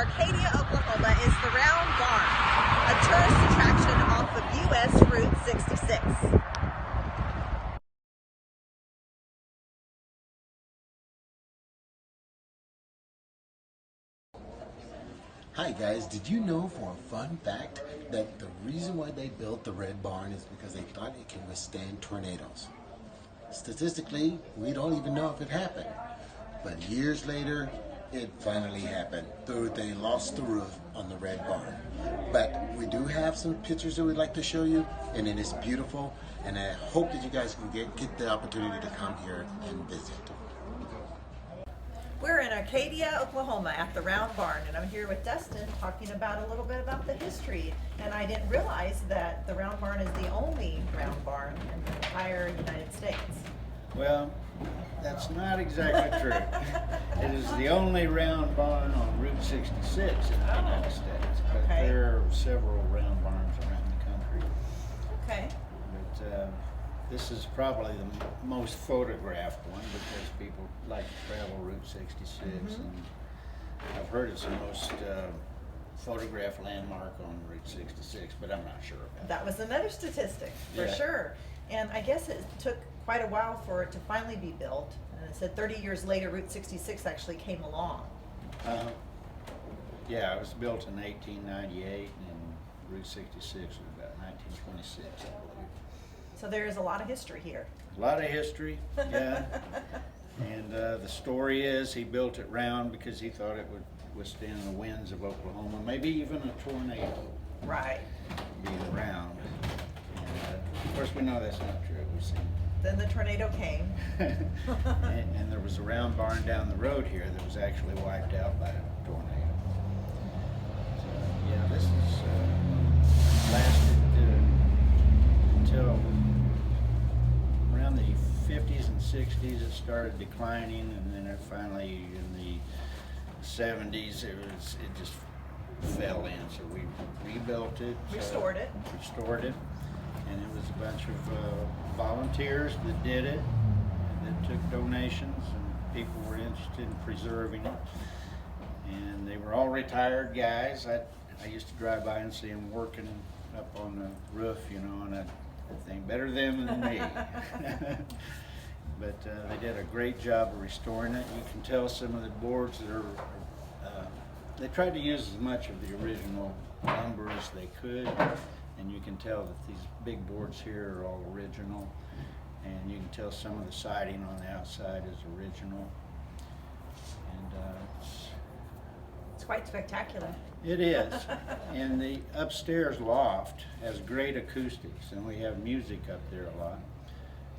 Arcadia, Oklahoma is the Round Barn, a tourist attraction off of US Route 66. Hi guys, did you know for a fun fact that the reason why they built the Red Barn is because they thought it can withstand tornadoes? Statistically, we don't even know if it happened. But years later, it finally happened. They lost the roof on the Red Barn. But we do have some pictures that we'd like to show you, and it is beautiful. And I hope that you guys can get the opportunity to come here and visit. We're in Arcadia, Oklahoma at the Round Barn, and I'm here with Dustin talking about a little bit about the history. And I didn't realize that the Round Barn is the only round barn in the entire United States. Well, that's not exactly true. It is the only round barn on Route 66 in the United States, but Okay. there are several round barns around the country. Okay. But this is probably the most photographed one because people like to travel Route 66, and I've heard it's the most photographed landmark on Route 66, but I'm not sure about That was another statistic, for Yeah. sure. And I guess it took quite a while for it to finally be built. And it said 30 years later, Route 66 actually came along. Yeah, it was built in 1898, and Route 66 was about 1926, I believe. So there is a lot of history here. A lot of history, yeah. And the story is he built it round because he thought it would withstand the winds of Oklahoma, maybe even a tornado Right. being round. And of course, we know that's not true. We've seen Then the tornado came. and there was a round barn down the road here that was actually wiped out by a tornado. So, yeah, this is lasted until around the 50s and 60s. It started declining, and then it finally in the 70s it just fell in. So we rebuilt it, Restored it. And it was a bunch of volunteers that did it, that took donations, and people were interested in preserving it. And they were all retired guys. I used to drive by and see them working up on the roof, you know, and I'd think better them than me. But they did a great job of restoring it. You can tell some of the boards that are, they tried to use as much of the original lumber as they could. And you can tell that these big boards here are all original, and you can tell some of the siding on the outside is original. And It's quite spectacular. it is. And the upstairs loft has great acoustics, and we have music up there a lot.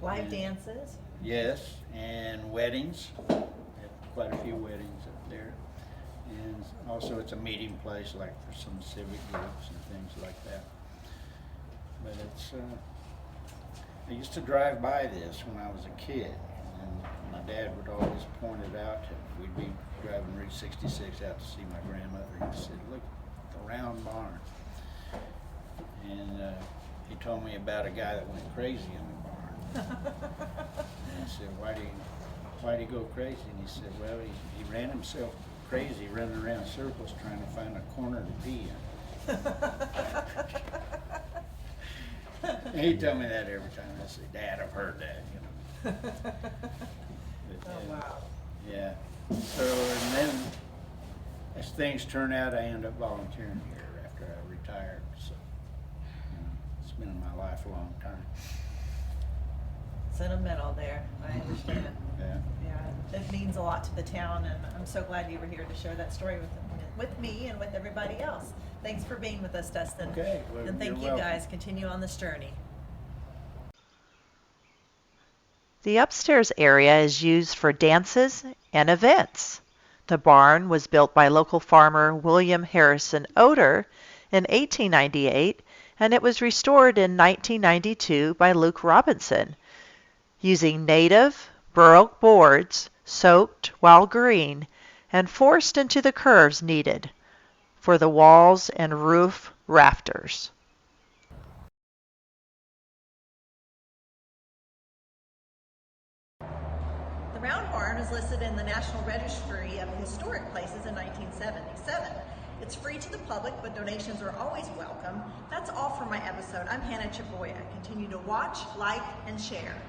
Live And- dances. Yes, and weddings. We have quite a few weddings up there. And also it's a meeting place, like for some civic groups and things like that. But it's, I used to drive by this when I was a kid, and my dad would always point it out. We'd be driving Route 66 out to see my grandmother, and he said, "Look, the round barn." And he told me about a guy that went crazy in the barn. And I said, why'd he go crazy? And he said, well, he ran himself crazy running around circles trying to find a corner to pee in. And he told me that every time. I said, "Dad, I've heard that," you know. But, Oh, wow. Yeah. So, and then as things turn out, I end up volunteering here after I retired. So, you know, it's been in my life a long time. Sentimental there. I understand. Yeah. Yeah, it means a lot to the town, and I'm so glad you were here to share that story with me and with everybody else. Thanks for being with us, Dustin. Okay, well, and thank you're you welcome. guys. Continue on this journey. The upstairs area is used for dances and events. The barn was built by local farmer William Harrison Oder in 1898, and it was restored in 1992 by Luke Robinson, using native bur oak boards soaked while green and forced into the curves needed for the walls and roof rafters. The Round Barn was listed in the National Registry of Historic Places in 1977. It's free to the public, but donations are always welcome. That's all for my episode. I'm Hannah Chaboya. Continue to watch, like, and share.